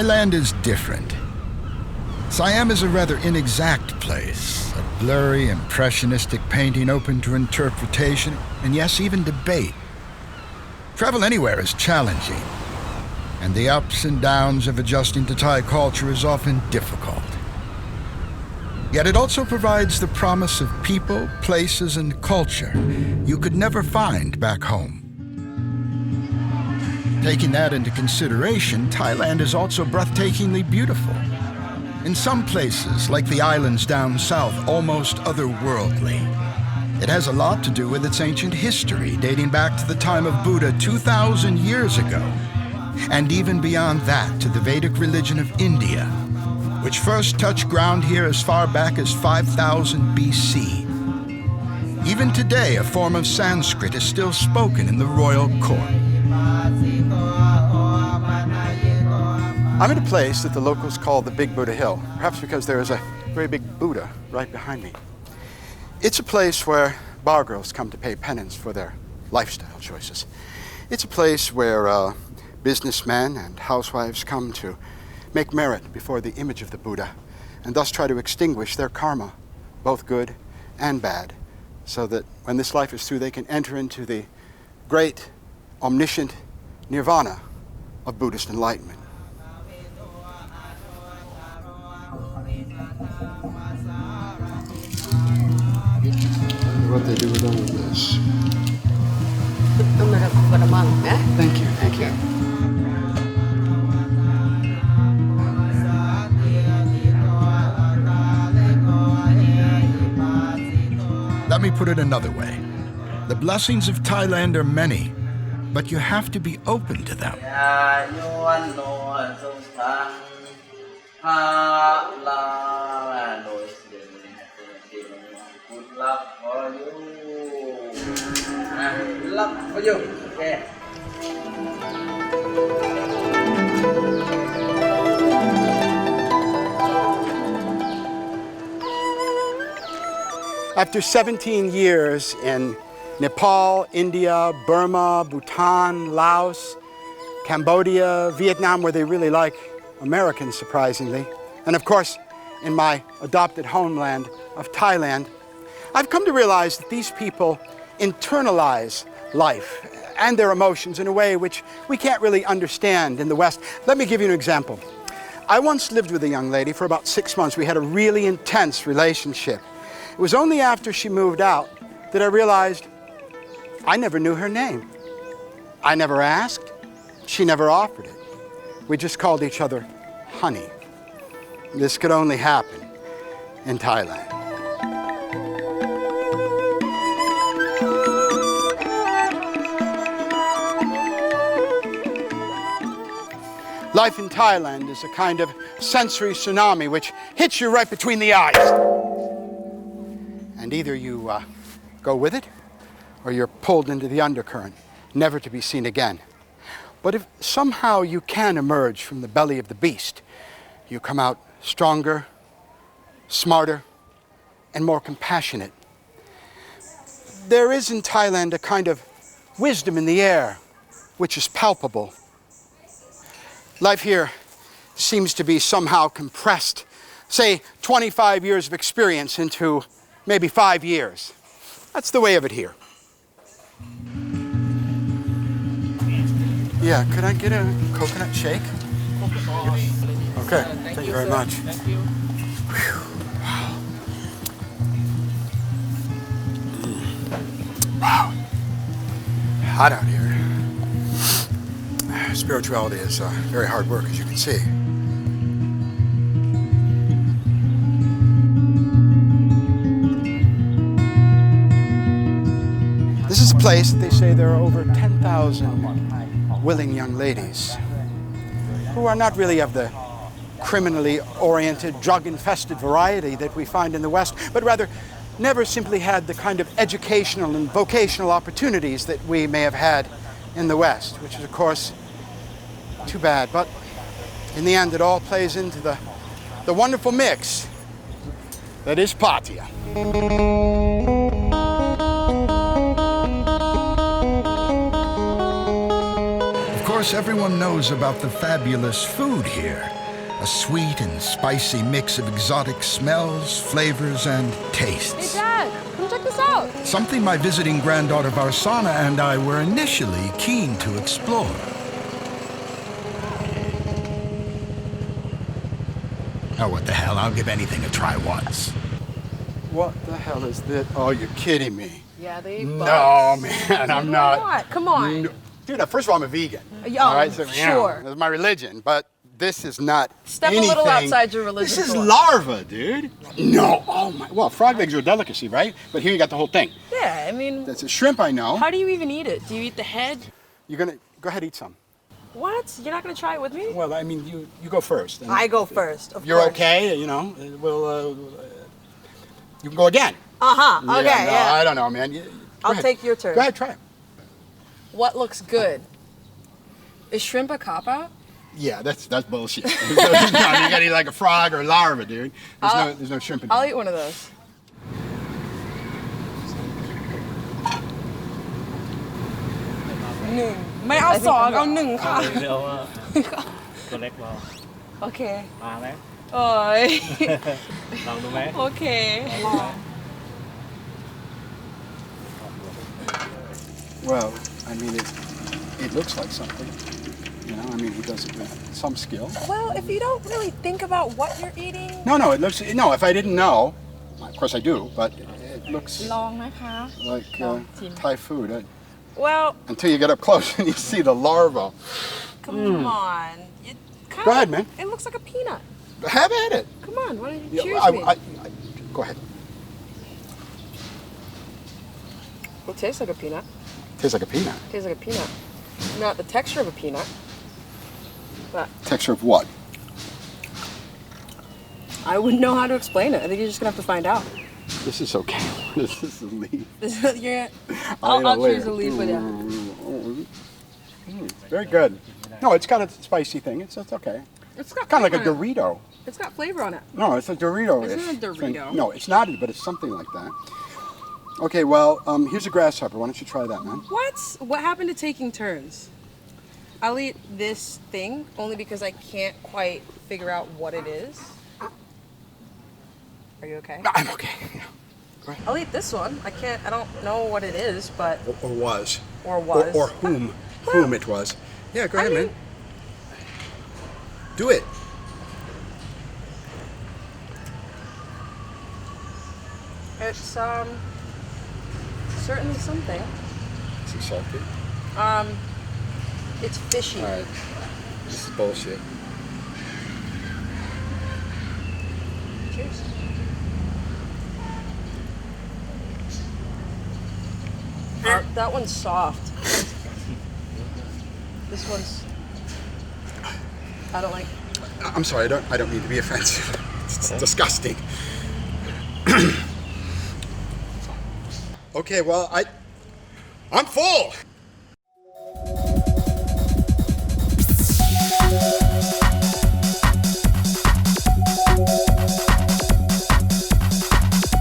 Thailand is different. Siam is a rather inexact place, a blurry, impressionistic painting open to interpretation, and yes, even debate. Travel anywhere is challenging, and the ups and downs of adjusting to Thai culture is often difficult. Yet it also provides the promise of people, places, and culture you could never find back home. Taking that into consideration, Thailand is also breathtakingly beautiful. In some places, like the islands down south, almost otherworldly. It has a lot to do with its ancient history, dating back to the time of Buddha 2,000 years ago, and even beyond that to the Vedic religion of India, which first touched ground here as far back as 5000 BC. Even today, a form of Sanskrit is still spoken in the royal court. I'm at a place that the locals call the Big Buddha Hill, perhaps because there is a very big Buddha right behind me. It's a place where bar girls come to pay penance for their lifestyle choices. It's a place where businessmen and housewives come to make merit before the image of the Buddha, and thus try to extinguish their karma, both good and bad, so that when this life is through, they can enter into the great, omniscient nirvana of Buddhist enlightenment. What they do with all of this. Thank you, thank you. Let me put it another way. The blessings of Thailand are many, but you have to be open to them. After 17 years in Nepal, India, Burma, Bhutan, Laos, Cambodia, Vietnam, where they really like Americans, surprisingly, and of course, in my adopted homeland of Thailand, I've come to realize that these people internalize life and their emotions in a way which we can't really understand in the West. Let me give you an example. I once lived with a young lady for about 6 months. We had a really intense relationship. It was only after she moved out that I realized I never knew her name. I never asked. She never offered it. We just called each other honey. This could only happen in Thailand. Life in Thailand is a kind of sensory tsunami which hits you right between the eyes. And either you go with it, or you're pulled into the undercurrent, never to be seen again. But if somehow you can emerge from the belly of the beast, you come out stronger, smarter, and more compassionate. There is in Thailand a kind of wisdom in the air, which is palpable. Life here seems to be somehow compressed, say 25 years of experience into maybe 5 years. That's the way of it here. Yeah, could I get a coconut shake? Okay, thank you very much. Thank you. Wow. Hot out here. Spirituality is very hard work, as you can see. This is a place that they say there are over 10,000 willing young ladies who are not really of the criminally oriented, drug-infested variety that we find in the West, but rather never simply had the kind of educational and vocational opportunities that we may have had in the West, which is, of course, too bad. But in the end, it all plays into the wonderful mix that is Pattaya. Of course, everyone knows about the fabulous food here. A sweet and spicy mix of exotic smells, flavors, and tastes. Hey, Dad, come check this out. Something my visiting granddaughter Varsana and I were initially keen to explore. Oh, what the hell? I'll give anything a try once. What the hell is this? Oh, you're kidding me. Yeah, they eat No, bugs. man, I'm not. Come on. No. Dude, first of all, I'm a vegan. Yeah, all right? So, sure. That's my religion, but this is not Step anything. a little outside your religion. This is larva, dude. No, oh my, well, frog legs are a delicacy, right? But here you got the whole thing. Yeah, I mean. That's a shrimp, I know. How do you even eat it? Do you eat the head? You're gonna, go ahead, eat some. What? You're not gonna try it with me? Well, I mean, you go first. I go first, of You're course. okay, you know, we'll, you can go again. Uh-huh, okay, No, yeah. I don't know, man. I'll take your turn. Go ahead, try it. What looks good? Is shrimp a cop-out? Yeah, that's bullshit. You gotta eat like a frog or a larva, dude. There's no shrimp in it. I'll eat one of those. Nung. ไม่เอาสองเอาหนึ่งค่ะ เดี๋ยวตัวเล็กรอ โอเค มาไหม โอ้ย ลองดูไหม โอเค Well, I mean, it looks like something. You know, I mean, he does it with some skill. Well, if you don't really think about what you're eating. No, it looks, no, if I didn't know, of course I do, but it looks ลองนะคะ like Tim. Thai food. Well, Until you get up close and you see the larva. come on. It kind Go ahead, man. It looks like a peanut. Have at it. Come on, why don't you Yeah, cheers me? Go ahead. It tastes like a peanut. Tastes like a peanut. Tastes like a peanut. Not the texture of a peanut, but Texture of what? I wouldn't know how to explain it. I think you're just gonna have to find out. This is okay. This is a leaf. I'll choose a leaf with you. Very good. No, it's got a spicy thing. It's okay. It's got Kind of like a flavor on it. Dorito. It's got flavor on it. No, it's a Dorito. It's not a Dorito. No, it's not, but it's something like that. Okay, well, here's a grasshopper. Why don't you try that, man? What? What happened to taking turns? I'll eat this thing only because I can't quite figure out what it is. Are you okay? I'm okay. Yeah. Go ahead. I'll eat this one. I don't know what it is, but. Or was. Or was. Or whom it was. Yeah, go ahead, man. Do it. It's, certainly something. Is it salty? It's fishy. All right. This is bullshit. Cheers. That one's soft. This one's. I don't like. I'm sorry. I don't mean to be offensive. It's disgusting. Okay, well, I'm full.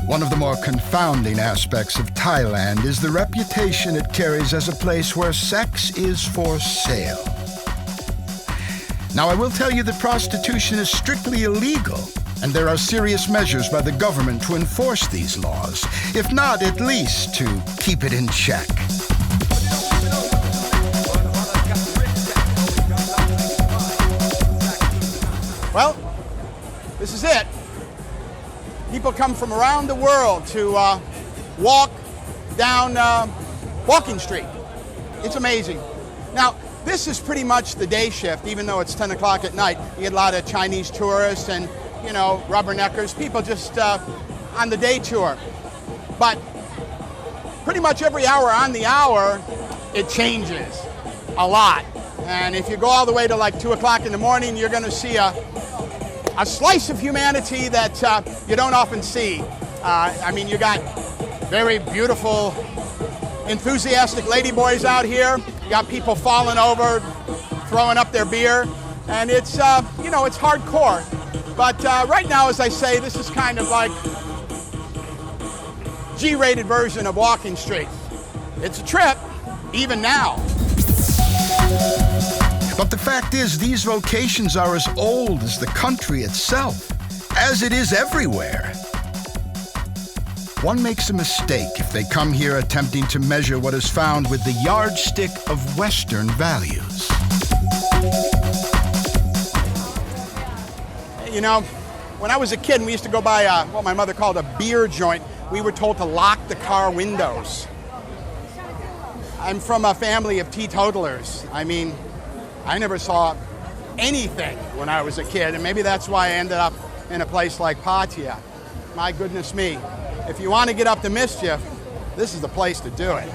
One of the more confounding aspects of Thailand is the reputation it carries as a place where sex is for sale. Now, I will tell you that prostitution is strictly illegal, and there are serious measures by the government to enforce these laws, if not at least to keep it in check. Well, this is it. People come from around the world to walk down Walking Street. It's amazing. Now, this is pretty much the day shift, even though it's 10 o'clock at night. You get a lot of Chinese tourists and, you know, rubberneckers, people just on the day tour. But pretty much every hour on the hour, it changes a lot. And if you go all the way to like 2 o'clock in the morning, you're going to see a slice of humanity that you don't often see. I mean, you got very beautiful, enthusiastic ladyboys out here. You got people falling over, throwing up their beer. And it's, you know, it's hardcore. But right now, as I say, this is kind of like G-rated version of Walking Street. It's a trip, even now. But the fact is, these vocations are as old as the country itself, as it is everywhere. One makes a mistake if they come here attempting to measure what is found with the yardstick of Western values. You know, when I was a kid and we used to go by what my mother called a beer joint, we were told to lock the car windows. I'm from a family of teetotalers. I mean, I never saw anything when I was a kid, and maybe that's why I ended up in a place like Pattaya. My goodness me. If you want to get up to mischief, this is the place to do it.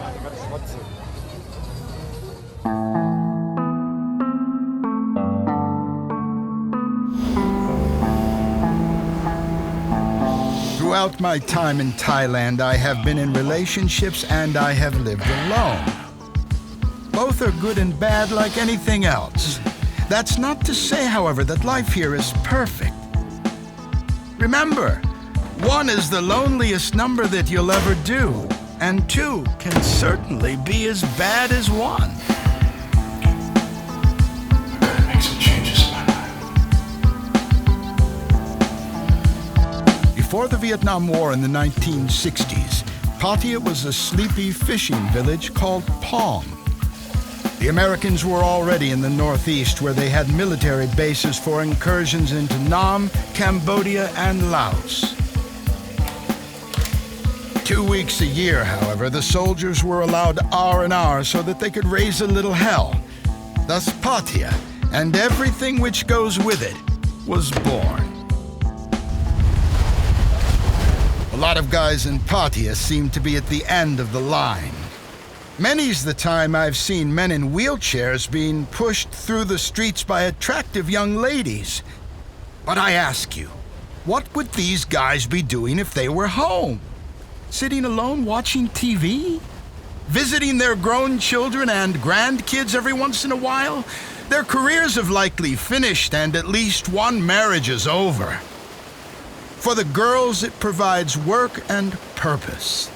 Throughout my time in Thailand, I have been in relationships and I have lived alone. Both are good and bad like anything else. That's not to say, however, that life here is perfect. Remember, 1 is the loneliest number that you'll ever do, and 2 can certainly be as bad as 1. Make some changes in my life. Before the Vietnam War in the 1960s, Pattaya was a sleepy fishing village called Palm. The Americans were already in the northeast, where they had military bases for incursions into Nam, Cambodia, and Laos. 2 weeks a year, however, the soldiers were allowed R&R so that they could raise a little hell. Thus Pattaya, and everything which goes with it, was born. A lot of guys in Pattaya seem to be at the end of the line. Many's the time I've seen men in wheelchairs being pushed through the streets by attractive young ladies. But I ask you, what would these guys be doing if they were home? Sitting alone watching TV? Visiting their grown children and grandkids every once in a while? Their careers have likely finished and at least one marriage is over. For the girls, it provides work and purpose.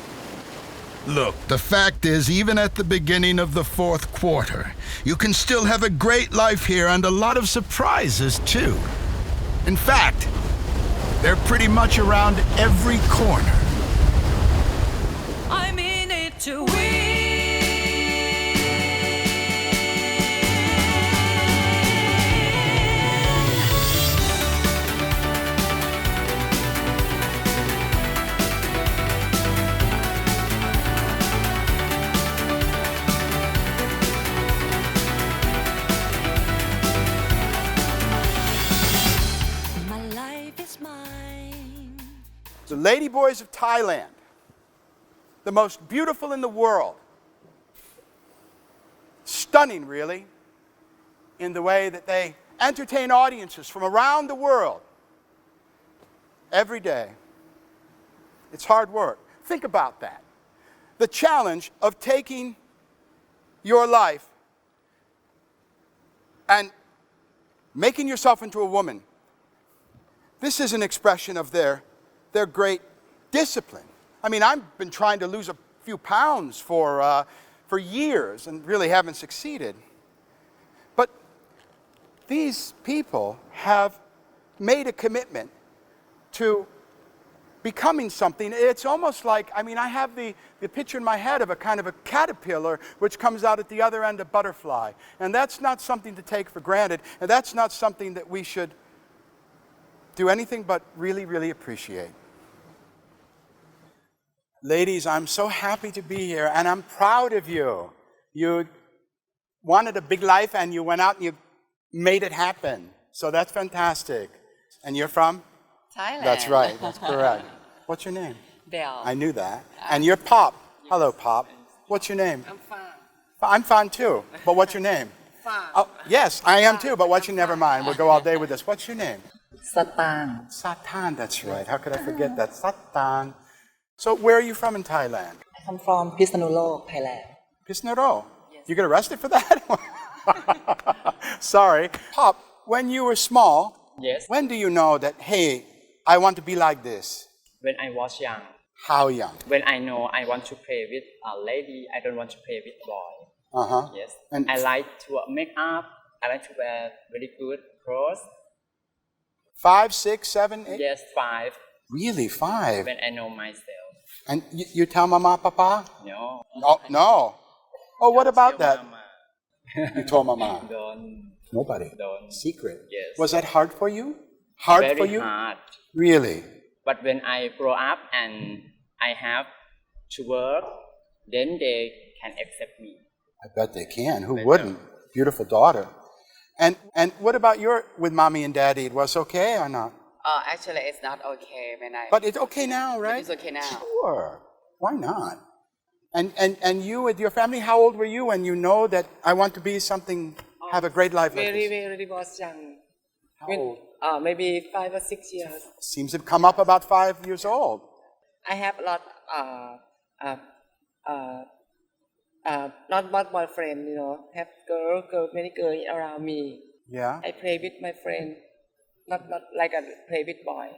Look, the fact is, even at the beginning of the 4th quarter, you can still have a great life here and a lot of surprises, too. In fact, they're pretty much around every corner. I'm in it to win. My life is mine. The ladyboys of Thailand, the most beautiful in the world. Stunning, really, in the way that they entertain audiences from around the world every day. It's hard work. Think about that. The challenge of taking your life and making yourself into a woman. This is an expression of their great discipline. I mean, I've been trying to lose a few pounds for years and really haven't succeeded. But these people have made a commitment to becoming something. It's almost like, I mean, I have the picture in my head of a kind of a caterpillar which comes out at the other end, a butterfly. And that's not something to take for granted, and that's not something that we should do anything but really, really appreciate. Ladies, I'm so happy to be here, and I'm proud of you. You wanted a big life, and you went out and you made it happen. So that's fantastic. And you're from? Thailand. That's right, that's correct. What's your name? Belle. I knew that. And you're Pop. Yes. Hello, Pop. What's your name? I'm fine. I'm Fan too, but what's your name? Fan. Oh, yes, I am too, but what's your, never mind. We'll go all day with this. What's your name? Satan. Satan, that's right. How could I forget that? Satan. So where are you from in Thailand? I come from Pisnulok, Thailand. Pisnaro. Yes. You get arrested for that? Sorry. Pop, when you were small, Yes. when do you know that, hey, I want to be like this? When I was young, How young? when I know I want to play with a lady, I don't want to play with boy. Uh-huh. Yes. And I like to make up I like to wear very good clothes. 5, 6, 7, 8? Yes, 5. Really, 5? When I know myself. And you tell Mama, Papa? No. Oh, no. Oh, what about Tell that? Mama. You told Mama. Don't. Nobody. Don't. Secret. Yes. Was that hard for you? Hard Very for you? hard. Really? But when I grow up and I have to work, then they can accept me. I bet they can. Who wouldn't? Beautiful daughter. And what about with Mommy and Daddy? It was okay or not? Actually, it's not okay when I. But it's okay now, right? It's okay now. Sure. Why not? And you with your family, how old were you when you know that I want to be something, have a great life like this? Very was young. How old? Maybe 5 or 6 years. Seems to come up about 5 years old. I have a lot, not boyfriend, you know, have many girls around me. Yeah. I play with my friend, not like I play with boy.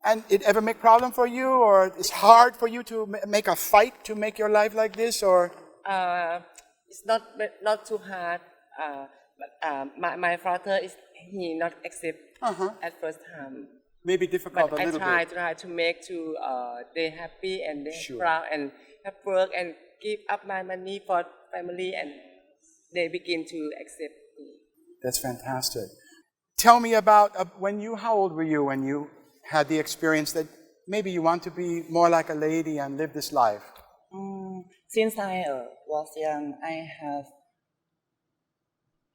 And it ever make problem for you, or it's hard for you to make a fight to make your life like this, or? It's not too hard. But my father he not accept at first time. Maybe difficult But a little I bit. try to make they happy and they Sure. proud and have work and give up my money for family and they begin to accept me. That's fantastic. Tell me about how old were you when you had the experience that maybe you want to be more like a lady and live this life? Since I was young,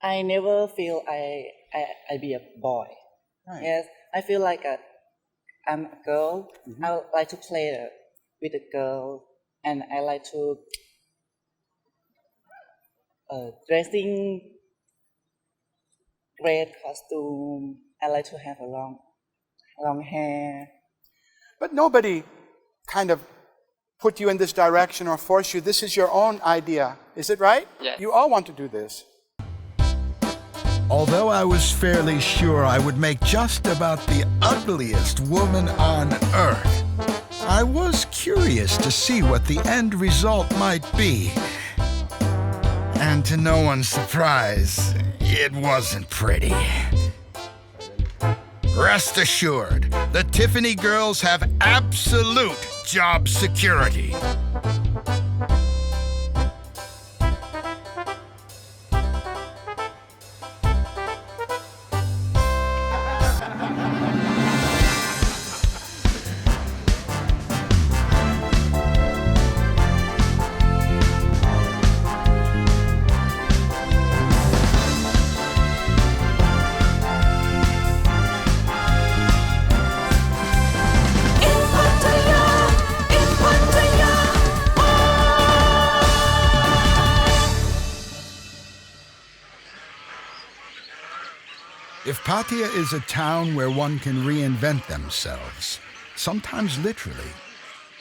I never feel I be a boy. Right. Yes, I feel like I'm a girl. I like to play with a girl, and I like to dressing great costume. I like to have a long hair. But nobody kind of put you in this direction or force you. This is your own idea. Is it right? Yes. You all want to do this. Although I was fairly sure I would make just about the ugliest woman on earth, I was curious to see what the end result might be. And to no one's surprise, it wasn't pretty. Rest assured, the Tiffany girls have absolute job security. If Pattaya is a town where one can reinvent themselves, sometimes literally,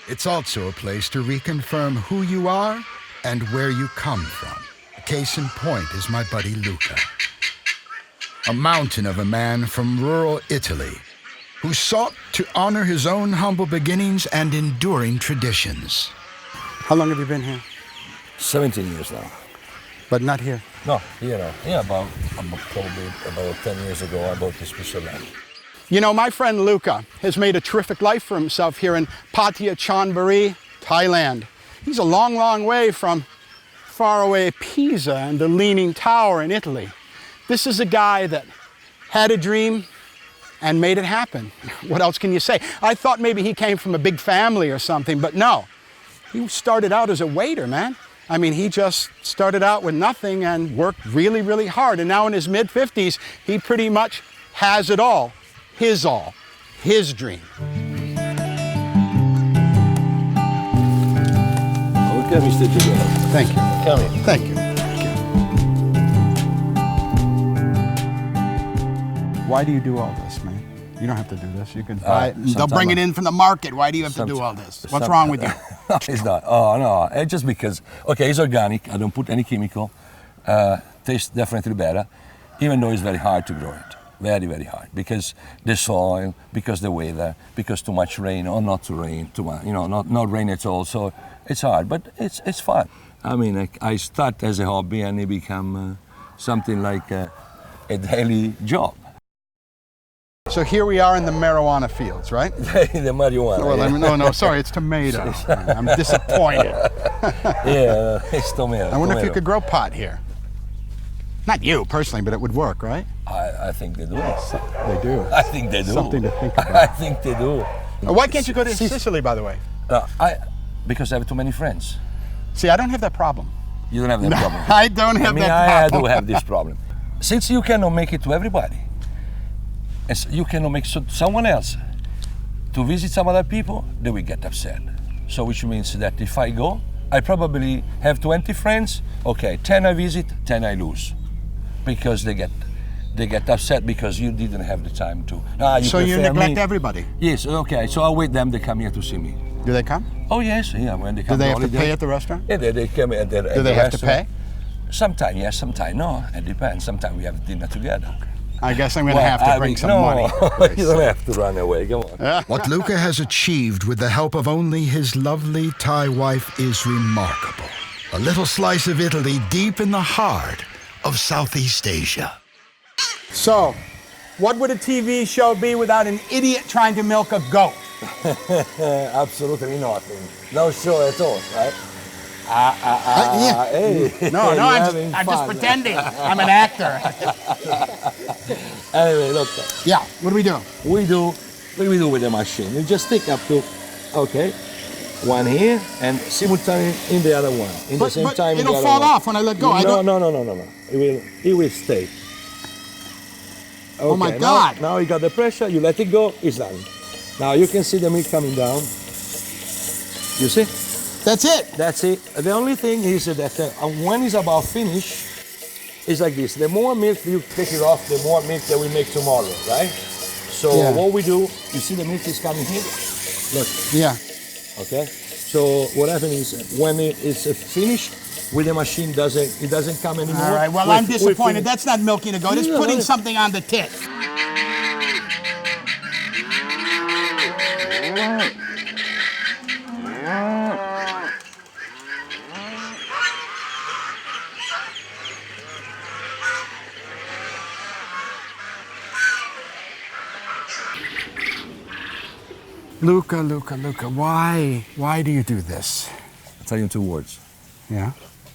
it's also a place to reconfirm who you are and where you come from. A case in point is my buddy Luca, a mountain of a man from rural Italy who sought to honor his own humble beginnings and enduring traditions. How long have you been here? 17 years now. But not here. No, here. Yeah, probably about 10 years ago, I bought this piece of land. You know, my friend Luca has made a terrific life for himself here in Pattaya Chonburi, Thailand. He's a long, long way from faraway Pisa and the Leaning Tower in Italy. This is a guy that had a dream and made it happen. What else can you say? I thought maybe he came from a big family or something, but no. He started out as a waiter, man. I mean, he just started out with nothing and worked really, really hard. And now in his mid-50s, he pretty much has it all. His dream. Okay, Mr. Giuliano. Thank you. Come in. Thank you. Why do you do all this, man? You don't have to do this. You can buy it. They'll bring it in from the market. Why do you have to do all this? What's wrong with you? No, it's not. Oh, no. It's just because, okay, it's organic. I don't put any chemical. Tastes definitely better, even though it's very hard to grow it. Very, very hard. Because the soil, because the weather, because too much rain or not to rain, too much, not rain at all. So it's hard, but it's fun. I mean, I start as a hobby and it become something like a daily job. So here we are in the marijuana fields, right? The marijuana. Well, yeah. no, sorry, it's tomato. I'm disappointed. Yeah, it's tomato. I wonder if you tomato. could grow pot here. Not you personally, but it would work, right? I think they do. They do. I think they do. Something to think about. I think they do. Why can't you go to Sicily, by the way? Because I have too many friends. See, I don't have that problem. You don't have that problem. I don't have that I problem. do have this problem. Since you cannot make it to everybody, as you cannot make someone else to visit some other people, they will get upset. So which means that if I go, I probably have 20 friends. Okay, 10 I visit, 10 I lose, because they get upset because you didn't have the time to. So you prefer neglect me. everybody. Yes. Okay. So I'll wait them. They come here to see me. Do they come? Oh yes. Yeah. When they Do come. they to have to holiday. pay at the restaurant? Yeah, they come at the Do they have to pay? Sometimes yes, sometimes no. It depends. Sometimes we have dinner together. I guess I'm going to have to bring some money. You don't have to run away. Come on. What Luca has achieved with the help of only his lovely Thai wife is remarkable. A little slice of Italy deep in the heart of Southeast Asia. So, what would a TV show be without an idiot trying to milk a goat? Absolutely nothing. No show at all, right? Yeah. Hey. No, you're I'm just fun. pretending. I'm an actor. Anyway, look. Yeah, what do we do? What do we do with the machine? You just stick up to, okay, one here and simultaneously in the other one. In the same time. It'll in the fall other one. off when I let go. No. It will stay. Okay, Oh my God. Now you got the pressure, you let it go, it's done. Now you can see the milk coming down. You see? That's it. That's it. The only thing is that when it's about finished, it's like this. The more milk you take it off, the more milk that we make tomorrow, right? So what we do, you see the milk is coming here? Look. Yeah. Okay? So what happens is when it's finished, with the machine it doesn't come anymore. All right, well, I'm disappointed. That's not milking a goat. It's putting something on the tit. Luca, why do you do this? I'll tell you in 2 words. Yeah?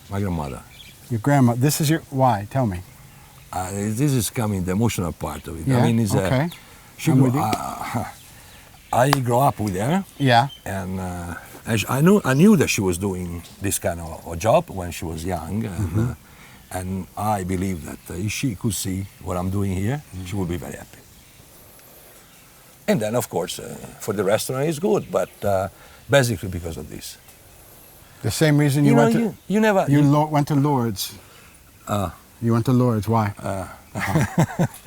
My grandmother. Your grandma, this is your, why? Tell me. This is coming, the emotional part of it. Yeah, I mean, it's okay. I grew up with her. Yeah. And I knew that she was doing this kind of job when she was young. And I believe that if she could see what I'm doing here, she would be very happy. And then, of course, for the restaurant, it's good, but basically because of this. The same reason you went to... You went to Lourdes. You went to Lourdes, why?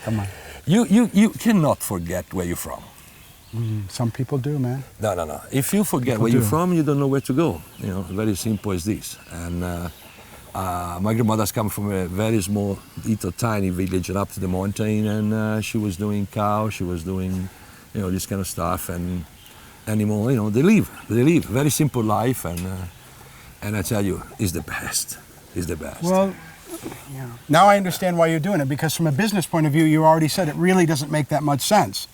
Come on. You cannot forget where you're from. Some people do, man. No. If you forget where you're from, you don't know where to go. You know, very simple as this. And my grandmother's come from a very small, little tiny village up to the mountain, and she was doing cows, she was doing, this kind of stuff, and animal. They live very simple life, and I tell you, it's the best. It's the best. Well, yeah. Now I understand why you're doing it, because from a business point of view, you already said it really doesn't make that much sense.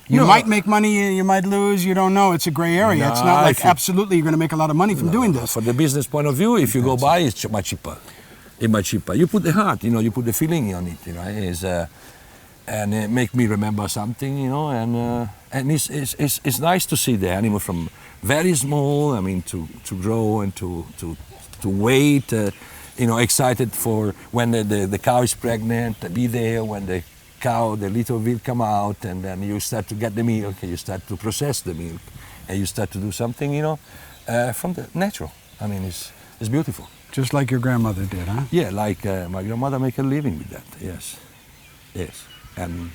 You might make money, you might lose, you don't know. It's a gray area. No, it's not like absolutely you're going to make a lot of money from doing this. From the business point of view, if you go by, it's much cheaper. It's much cheaper. You put the heart, you put the feeling on it, and it make me remember something, and it's nice to see the animal from very small, to grow and to wait, excited for when the cow is pregnant, to be there when the little will come out, and then you start to get the milk, and you start to process the milk, and you start to do something, from the natural. It's beautiful. Just like your grandmother did, huh? Yeah, like my grandmother make a living with that, yes. And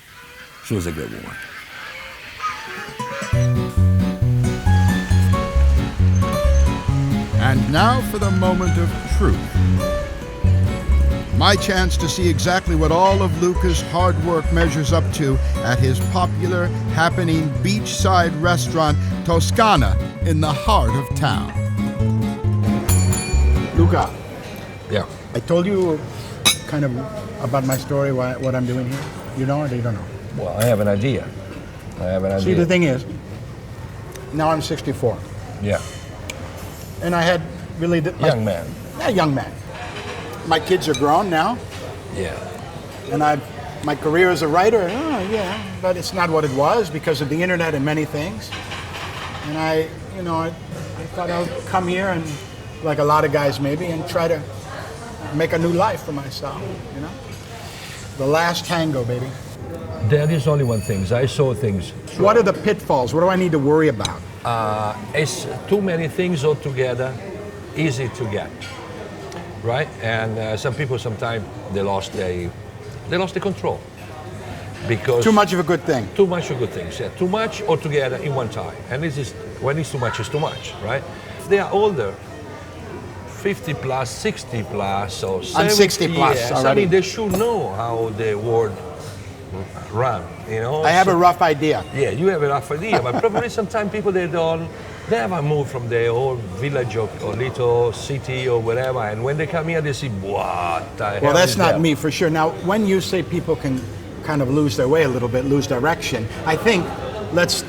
she was a great woman. And now for the moment of truth. My chance to see exactly what all of Luca's hard work measures up to at his popular, happening beachside restaurant, Toscana, in the heart of town. Luca. Yeah. I told you a kind of about my story, what I'm doing here? You know or you don't know? Well, I have an idea. See, the thing is, now I'm 64. Yeah. And I had really... Young man. Yeah, young man. My kids are grown now. Yeah. And my career as a writer, but it's not what it was because of the internet and many things. And I thought I'll come here and, like a lot of guys maybe, and try to make a new life for myself, you know? The last tango, baby. There is only one thing. I saw things. What are the pitfalls? What do I need to worry about? It's too many things all together, easy to get, right? And some people sometimes they lost the control because too much of a good thing. Too much of good things. Yeah, too much all together in one time. And this is when it's too much, right? If they are older, 50 plus, 60 plus, or 70 I'm 60 plus years, already. I mean, they should know how the world run, you know. I have a rough idea. Yeah, you have a rough idea, but probably sometimes people they never move from their old village or little city or whatever, and when they come here, they see what the hell. Well, that's is not that? me for sure. Now, when you say people can kind of lose their way a little bit, lose direction, I think let's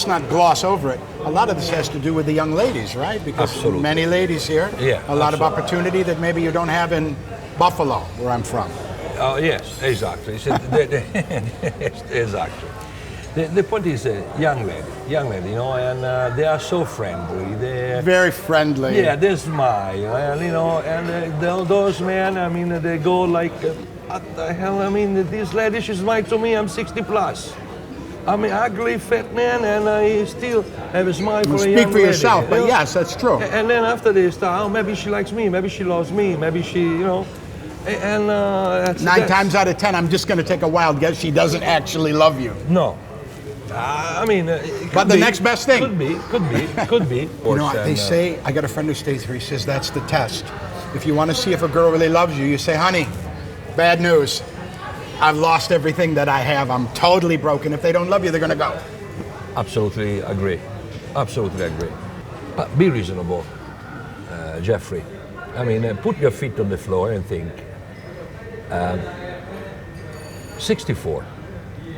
not gloss over it. A lot of this has to do with the young ladies, right? Because Absolutely. many ladies here, Yeah, a lot of absolutely. opportunity that maybe you don't have in Buffalo, where I'm from. Oh yes, exactly. Exactly. The point is, young lady, you know, and they are so friendly. They're Very friendly. Yeah, they smile, and you know, and those men, I mean, they go like, what the hell? I mean, this lady, she smiled to me. I'm 60 plus. I'm an ugly fat man, and I still have a smile for a Speak young for lady, yourself, you but know? yes, that's true. And then after they start, oh, maybe she likes me, maybe she loves me, maybe she, you know, and Nine times out of 10, I'm just going to take a wild guess. She doesn't actually love you. No. I mean, it could But the be, next best thing. Could be. You know, they say, I got a friend who stays here, he says that's the test. If you want to see if a girl really loves you, you say, honey, bad news. I've lost everything that I have. I'm totally broken. If they don't love you, they're going to go. Absolutely agree. But be reasonable, Geoffrey. I mean, put your feet on the floor and think. 64.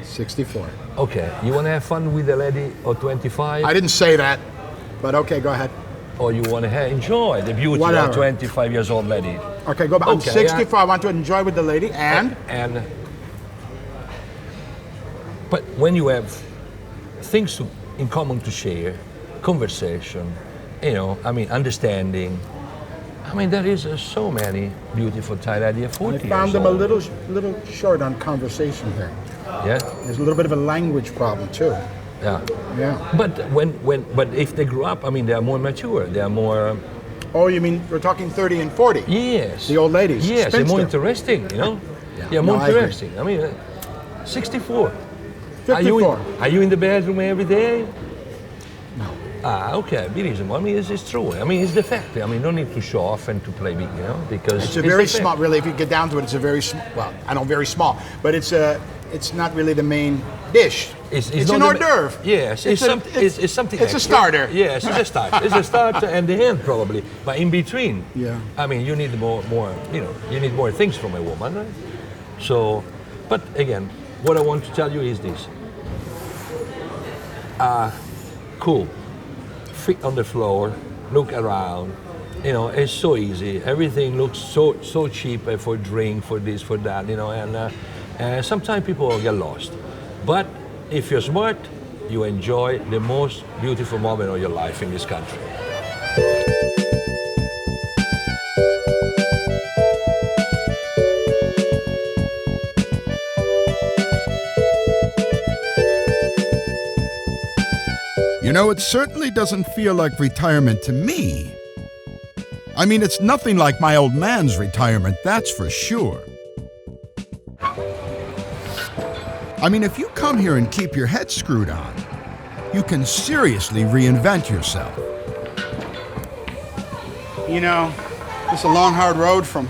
64. Okay, you want to have fun with a lady of 25? I didn't say that, but okay, go ahead. Or you want to enjoy the beauty of Whatever. a 25 years old lady? Okay, go back. I'm Okay, 64. I want to enjoy with the lady and but when you have things in common to share, conversation, you know, I mean, understanding. I mean, there is so many beautiful Thai ladies at 40 I found years them a old. little short on conversation here. Yeah, There's a little bit of a language problem too. yeah. Yeah. But but if they grew up, I mean, they are more mature. They are more. Oh, you mean we're talking 30 and 40? Yes. The old ladies. Yes, they're more spinster. interesting. You know. Yeah, more no, I agree. interesting. I mean, 64. 54. Are you in the bedroom every day? No. Ah, okay, be reasonable. I mean, it's true. I mean, it's the fact. I mean, no need to show off and to play big, you know, because It's a very the fact. small, really, if you get down to it, it's a very small, well, I know very small, but it's not really the main dish. It's not an the hors ma- d'oeuvre. Yes, it's something. It's a extra. starter. Yes, it's a start. It's a start and the end probably, but in between. Yeah. I mean, you need more. You know, you need more things from a woman, right? So, but again, what I want to tell you is this. Cool. Feet on the floor. Look around. You know, it's so easy. Everything looks so cheap for drink, for this, for that. You know, and sometimes people get lost. But if you're smart, you enjoy the most beautiful moment of your life in this country. You know, it certainly doesn't feel like retirement to me. I mean, it's nothing like my old man's retirement, that's for sure. I mean, if you come here and keep your head screwed on, you can seriously reinvent yourself. You know, it's a long, hard road from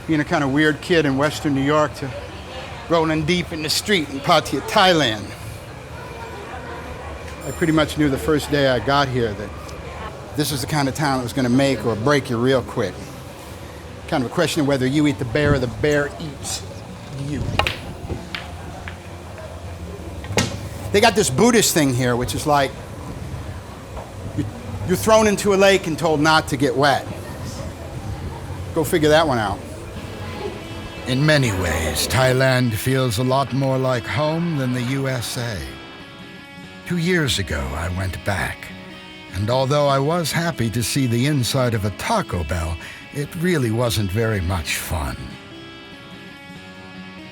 being a kind of weird kid in Western New York to rolling deep in the street in Pattaya, Thailand. I pretty much knew the first day I got here that this is the kind of town that was going to make or break you real quick. kind of a question of whether you eat the bear or the bear eats you. They got this Buddhist thing here, which is like you're thrown into a lake and told not to get wet. Go figure that one out. In many ways, Thailand feels a lot more like home than the USA. 2 years ago, I went back, and although I was happy to see the inside of a Taco Bell, it really wasn't very much fun.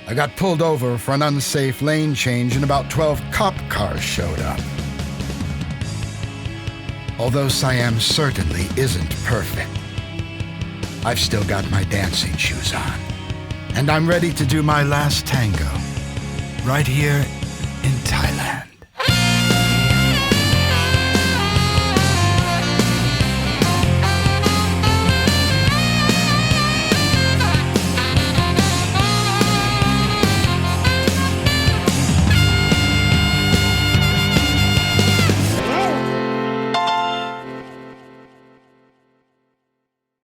I got pulled over for an unsafe lane change and about 12 cop cars showed up. Although Siam certainly isn't perfect, I've still got my dancing shoes on, and I'm ready to do my last tango, right here in Thailand.